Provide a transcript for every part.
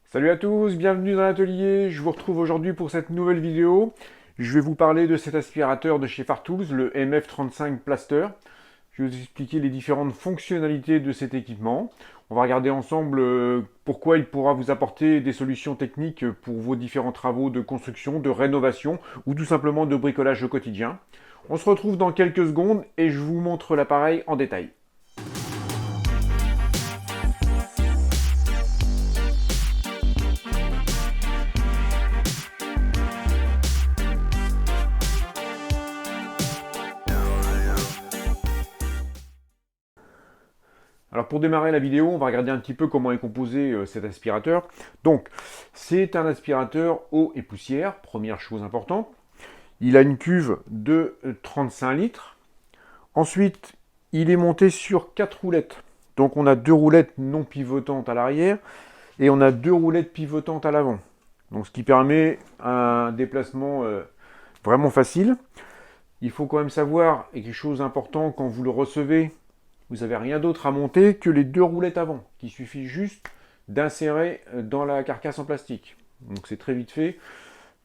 Salut à tous, bienvenue dans l'atelier. Je vous retrouve aujourd'hui pour cette nouvelle vidéo. Je vais vous parler de cet aspirateur de chez Fartools, le MF35 Plaster. Je vais vous expliquer les différentes fonctionnalités de cet équipement. On va regarder ensemble pourquoi il pourra vous apporter des solutions techniques pour vos différents travaux de construction, de rénovation ou tout simplement de bricolage au quotidien. On se retrouve dans quelques secondes et je vous montre l'appareil en détail. Alors pour démarrer la vidéo, on va regarder un petit peu comment est composé cet aspirateur. Donc, c'est un aspirateur eau et poussière, première chose importante. Il a une cuve de 35 litres. Ensuite, il est monté sur 4 roulettes. Donc on a 2 roulettes non pivotantes à l'arrière et on a 2 roulettes pivotantes à l'avant. Donc ce qui permet un déplacement vraiment facile. Il faut quand même savoir, et quelque chose d'important, quand vous le recevez, vous n'avez rien d'autre à monter que les 2 roulettes avant, qu'il suffit juste d'insérer dans la carcasse en plastique. Donc c'est très vite fait,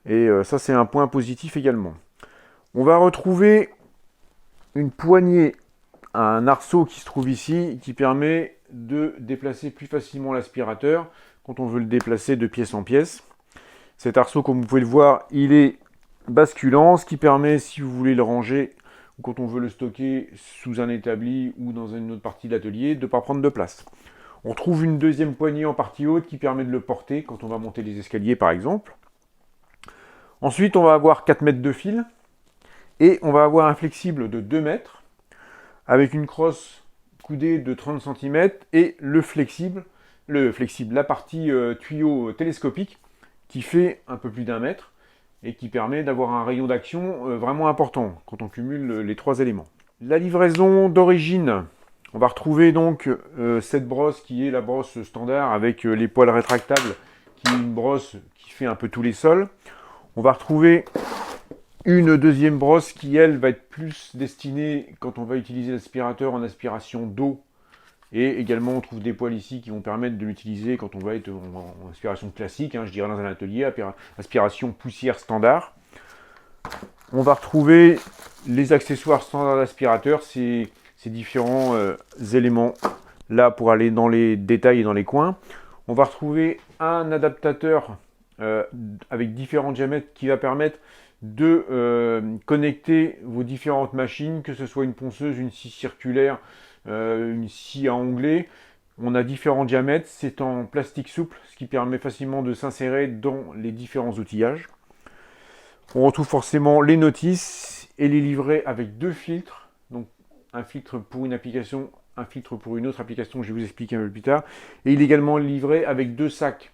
et ça c'est un point positif également. On va retrouver une poignée, un arceau qui se trouve ici, qui permet de déplacer plus facilement l'aspirateur quand on veut le déplacer de pièce en pièce. Cet arceau, comme vous pouvez le voir, il est basculant, ce qui permet, si vous voulez le ranger, ou quand on veut le stocker sous un établi ou dans une autre partie de l'atelier, de ne pas prendre de place. On trouve une deuxième poignée en partie haute qui permet de le porter quand on va monter les escaliers par exemple. Ensuite, on va avoir 4 mètres de fil et on va avoir un flexible de 2 mètres avec une crosse coudée de 30 cm et la partie tuyau télescopique qui fait un peu plus d'1 mètre et qui permet d'avoir un rayon d'action vraiment important quand on cumule les 3 éléments. La livraison d'origine, on va retrouver donc cette brosse qui est la brosse standard avec les poils rétractables, qui est une brosse qui fait un peu tous les sols. On va retrouver une deuxième brosse qui, elle, va être plus destinée quand on va utiliser l'aspirateur en aspiration d'eau. Et également, on trouve des poils ici qui vont permettre de l'utiliser quand on va être en aspiration classique, je dirais dans un atelier, aspiration poussière standard. On va retrouver les accessoires standards d'aspirateur, ces différents éléments là pour aller dans les détails et dans les coins. On va retrouver un adaptateur avec différents diamètres qui va permettre de connecter vos différentes machines, que ce soit une ponceuse, une scie circulaire, une scie à onglet. On a différents diamètres, c'est en plastique souple, ce qui permet facilement de s'insérer dans les différents outillages. On retrouve forcément les notices et les livrets avec 2 filtres, donc un filtre pour une application, un filtre pour une autre application, je vais vous expliquer un peu plus tard. Et il est également livré avec 2 sacs,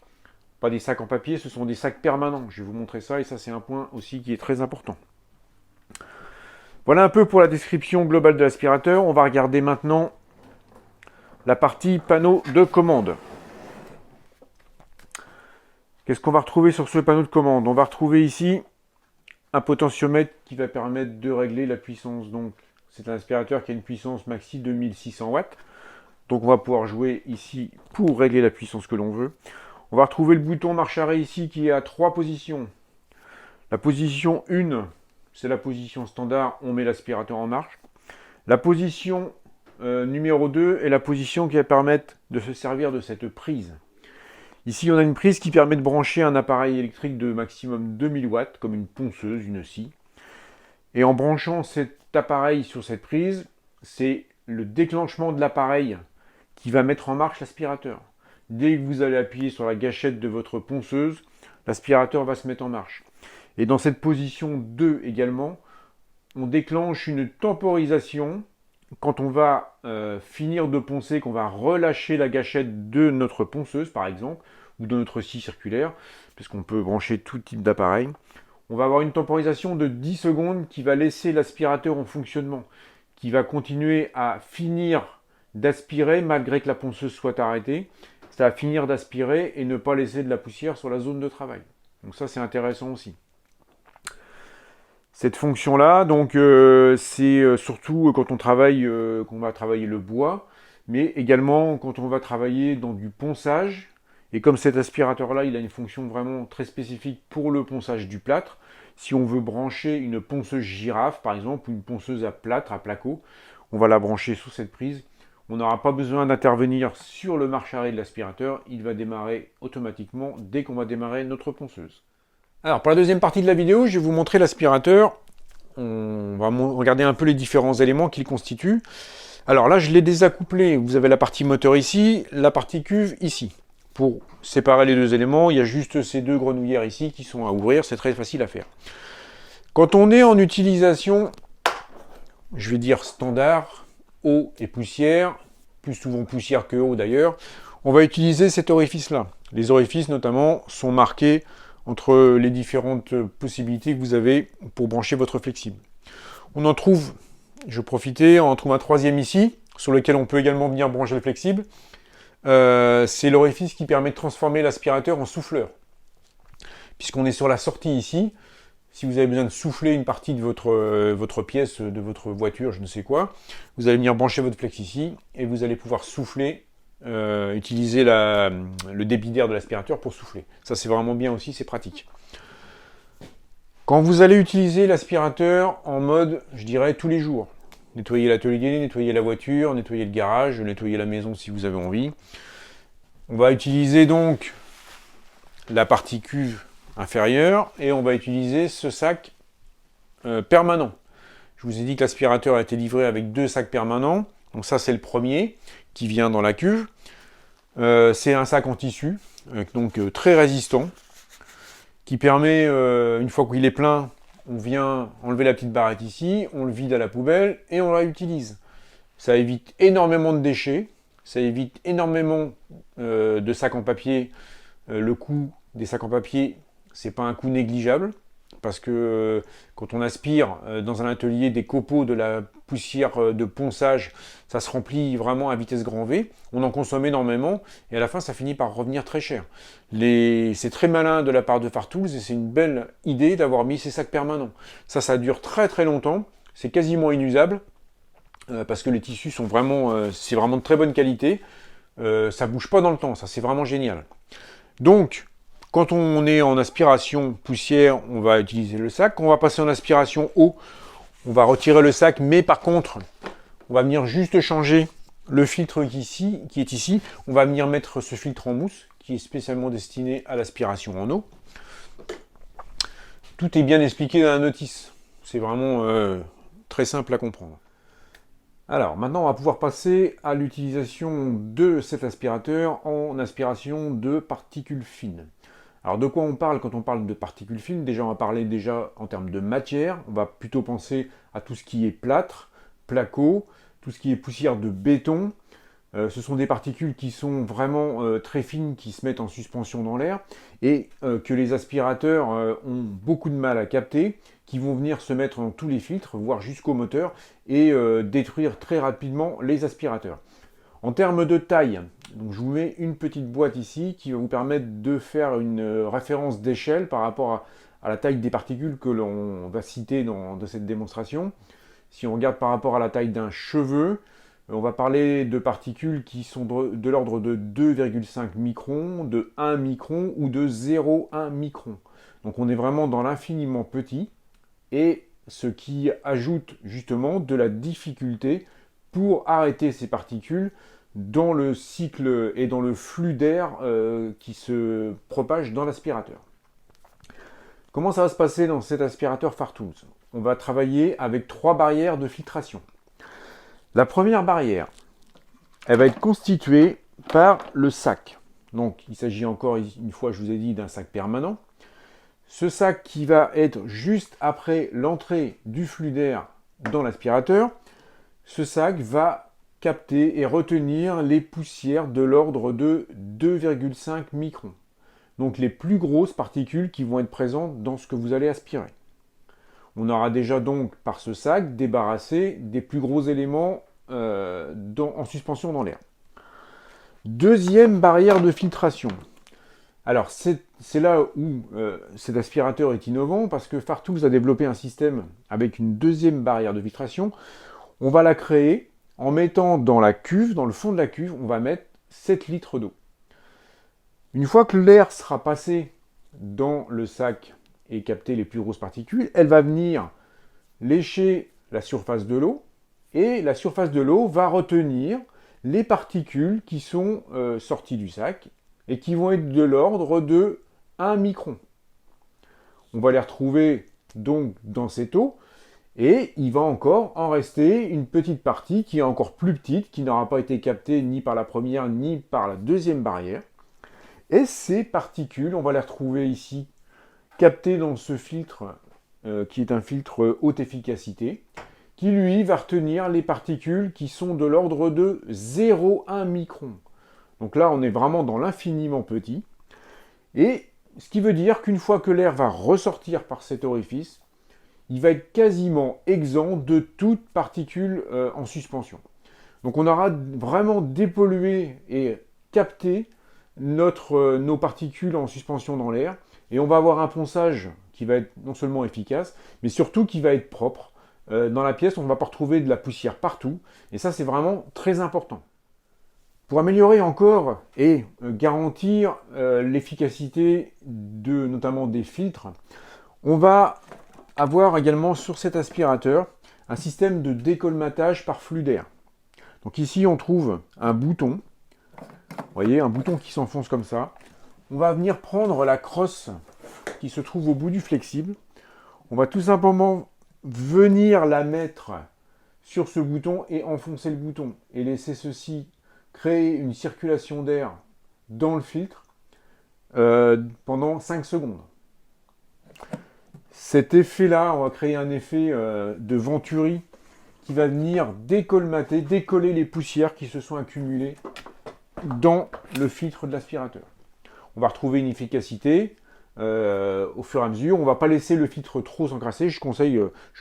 pas des sacs en papier, ce sont des sacs permanents. Je vais vous montrer ça et ça c'est un point aussi qui est très important. Voilà un peu pour la description globale de l'aspirateur. On va regarder maintenant la partie panneau de commande. Qu'est-ce qu'on va retrouver sur ce panneau de commande? On va retrouver ici un potentiomètre qui va permettre de régler la puissance. Donc, c'est un aspirateur qui a une puissance maxi de 1600 watts. Donc, on va pouvoir jouer ici pour régler la puissance que l'on veut. On va retrouver le bouton marche arrêt ici qui est à 3 positions. La position 1, c'est la position standard, on met l'aspirateur en marche. La position numéro 2 est la position qui va permettre de se servir de cette prise. Ici, on a une prise qui permet de brancher un appareil électrique de maximum 2000 watts, comme une ponceuse, une scie. Et en branchant cet appareil sur cette prise, c'est le déclenchement de l'appareil qui va mettre en marche l'aspirateur. Dès que vous allez appuyer sur la gâchette de votre ponceuse, l'aspirateur va se mettre en marche. Et dans cette position 2 également, on déclenche une temporisation. Quand on va finir de poncer, qu'on va relâcher la gâchette de notre ponceuse par exemple, ou de notre scie circulaire, parce qu'on peut brancher tout type d'appareil, on va avoir une temporisation de 10 secondes qui va laisser l'aspirateur en fonctionnement, qui va continuer à finir d'aspirer malgré que la ponceuse soit arrêtée. Ça va finir d'aspirer et ne pas laisser de la poussière sur la zone de travail. Donc ça c'est intéressant aussi. Cette fonction-là, donc c'est surtout quand on travaille, qu'on va travailler le bois, mais également quand on va travailler dans du ponçage Et comme cet aspirateur-là, il a une fonction vraiment très spécifique pour le ponçage du plâtre, si on veut brancher une ponceuse girafe, par exemple, ou une ponceuse à plâtre, à placo, on va la brancher sous cette prise. On n'aura pas besoin d'intervenir sur le marche-arrêt de l'aspirateur, il va démarrer automatiquement dès qu'on va démarrer notre ponceuse. Alors, pour la deuxième partie de la vidéo, je vais vous montrer l'aspirateur. On va regarder un peu les différents éléments qu'il constitue. Alors là, je l'ai désaccouplé. Vous avez la partie moteur ici, la partie cuve ici. Pour séparer les deux éléments, il y a juste ces deux grenouillères ici qui sont à ouvrir. C'est très facile à faire. Quand on est en utilisation, je vais dire standard, eau et poussière, plus souvent poussière que eau d'ailleurs, on va utiliser cet orifice-là. Les orifices notamment sont marqués entre les différentes possibilités que vous avez pour brancher votre flexible. On en trouve, je profitais, on en trouve un troisième ici, sur lequel on peut également venir brancher le flexible. C'est l'orifice qui permet de transformer l'aspirateur en souffleur. Puisqu'on est sur la sortie ici, si vous avez besoin de souffler une partie de votre pièce, de votre voiture, je ne sais quoi, vous allez venir brancher votre flex ici et vous allez pouvoir souffler, utiliser le débit d'air de l'aspirateur pour souffler. Ça c'est vraiment bien aussi, c'est pratique. Quand vous allez utiliser l'aspirateur en mode, je dirais, tous les jours, nettoyer l'atelier, nettoyer la voiture, nettoyer le garage, nettoyer la maison si vous avez envie. On va utiliser donc la partie cuve inférieure et on va utiliser ce sac permanent. Je vous ai dit que l'aspirateur a été livré avec deux sacs permanents. Donc ça c'est le premier qui vient dans la cuve. C'est un sac en tissu, donc très résistant, qui permet, une fois qu'il est plein, on vient enlever la petite barrette ici, on le vide à la poubelle et on la réutilise. Ça évite énormément de déchets, ça évite énormément de sacs en papier. Le coût des sacs en papier, c'est pas un coût négligeable, parce que quand on aspire dans un atelier des copeaux de la poussière de ponçage, ça se remplit vraiment à vitesse grand V, on en consomme énormément, et à la fin ça finit par revenir très cher. C'est très malin de la part de Fartools, et c'est une belle idée d'avoir mis ces sacs permanents. Ça dure très très longtemps, c'est quasiment inusable, parce que les tissus sont vraiment, c'est vraiment de très bonne qualité, ça bouge pas dans le temps, ça c'est vraiment génial. Donc, quand on est en aspiration poussière, on va utiliser le sac. Quand on va passer en aspiration eau, on va retirer le sac, mais par contre, on va venir juste changer le filtre qui est ici. On va venir mettre ce filtre en mousse, qui est spécialement destiné à l'aspiration en eau. Tout est bien expliqué dans la notice. C'est vraiment très simple à comprendre. Alors, maintenant, on va pouvoir passer à l'utilisation de cet aspirateur en aspiration de particules fines. Alors, de quoi on parle quand on parle de particules fines? Déjà, on va parler en termes de matière. On va plutôt penser à tout ce qui est plâtre, placo, tout ce qui est poussière de béton. Ce sont des particules qui sont vraiment très fines, qui se mettent en suspension dans l'air et que les aspirateurs ont beaucoup de mal à capter, qui vont venir se mettre dans tous les filtres, voire jusqu'au moteur, et détruire très rapidement les aspirateurs. En termes de taille, donc je vous mets une petite boîte ici qui va vous permettre de faire une référence d'échelle par rapport à la taille des particules que l'on va citer dans cette démonstration. Si on regarde par rapport à la taille d'un cheveu, on va parler de particules qui sont de l'ordre de 2,5 microns, de 1 micron ou de 0,1 micron. Donc on est vraiment dans l'infiniment petit, et ce qui ajoute justement de la difficulté pour arrêter ces particules dans le cycle et dans le flux d'air qui se propage dans l'aspirateur. Comment ça va se passer dans cet aspirateur Fartools? On va travailler avec 3 barrières de filtration. La première barrière, elle va être constituée par le sac. Donc il s'agit encore une fois, je vous ai dit, d'un sac permanent. Ce sac qui va être juste après l'entrée du flux d'air dans l'aspirateur, ce sac va capter et retenir les poussières de l'ordre de 2,5 microns. Donc les plus grosses particules qui vont être présentes dans ce que vous allez aspirer. On aura déjà donc par ce sac débarrassé des plus gros éléments en suspension dans l'air. Deuxième barrière de filtration. Alors c'est là où cet aspirateur est innovant, parce que Fartools a développé un système avec une deuxième barrière de filtration. On va la créer en mettant dans la cuve, dans le fond de la cuve, on va mettre 7 litres d'eau. Une fois que l'air sera passé dans le sac et capter les plus grosses particules, elle va venir lécher la surface de l'eau et la surface de l'eau va retenir les particules qui sont sorties du sac et qui vont être de l'ordre de 1 micron. On va les retrouver donc dans cette eau et il va encore en rester une petite partie qui est encore plus petite, qui n'aura pas été captée ni par la première ni par la deuxième barrière. Et ces particules, on va les retrouver ici, captées dans ce filtre qui est un filtre haute efficacité, qui lui va retenir les particules qui sont de l'ordre de 0,1 micron. Donc là, on est vraiment dans l'infiniment petit. Et ce qui veut dire qu'une fois que l'air va ressortir par cet orifice, il va être quasiment exempt de toute particule en suspension. Donc on aura vraiment dépollué et capté nos particules en suspension dans l'air. Et on va avoir un ponçage qui va être non seulement efficace, mais surtout qui va être propre. Dans la pièce, on ne va pas retrouver de la poussière partout. Et ça, c'est vraiment très important. Pour améliorer encore et garantir l'efficacité notamment des filtres, on va avoir également sur cet aspirateur un système de décolmatage par flux d'air. Donc ici, on trouve un bouton. Vous voyez, un bouton qui s'enfonce comme ça. On va venir prendre la crosse qui se trouve au bout du flexible. On va tout simplement venir la mettre sur ce bouton et enfoncer le bouton et laisser ceci créer une circulation d'air dans le filtre pendant 5 secondes. Cet effet-là, on va créer un effet de venturi qui va venir décolmater, décoller les poussières qui se sont accumulées dans le filtre de l'aspirateur. On va retrouver une efficacité au fur et à mesure. On ne va pas laisser le filtre trop s'encrasser. Je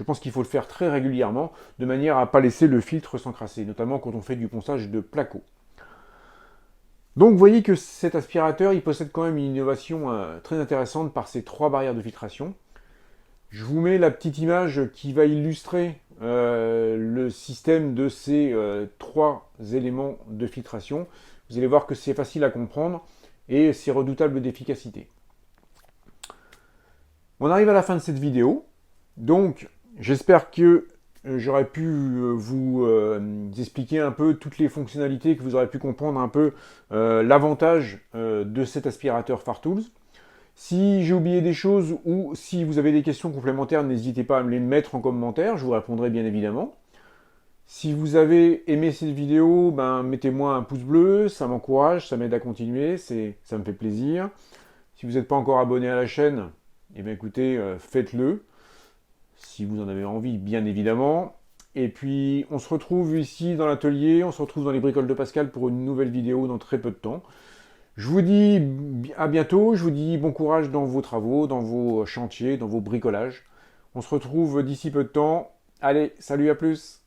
pense qu'il faut le faire très régulièrement, de manière à ne pas laisser le filtre s'encrasser, notamment quand on fait du ponçage de placo. Donc vous voyez que cet aspirateur, il possède quand même une innovation très intéressante par ses 3 barrières de filtration. Je vous mets la petite image qui va illustrer le système de ces 3 éléments de filtration. Vous allez voir que c'est facile à comprendre et c'est redoutable d'efficacité. On arrive à la fin de cette vidéo. Donc j'espère que j'aurais pu vous expliquer un peu toutes les fonctionnalités, que vous aurez pu comprendre un peu l'avantage de cet aspirateur Fartools. Si j'ai oublié des choses ou si vous avez des questions complémentaires, n'hésitez pas à me les mettre en commentaire, je vous répondrai bien évidemment. Si vous avez aimé cette vidéo, mettez-moi un pouce bleu, ça m'encourage, ça m'aide à continuer, ça me fait plaisir. Si vous n'êtes pas encore abonné à la chaîne, écoutez, faites-le. Si vous en avez envie, bien évidemment. Et puis, on se retrouve ici dans l'atelier, on se retrouve dans les bricoles de Pascal pour une nouvelle vidéo dans très peu de temps. Je vous dis à bientôt, je vous dis bon courage dans vos travaux, dans vos chantiers, dans vos bricolages. On se retrouve d'ici peu de temps. Allez, salut, à plus!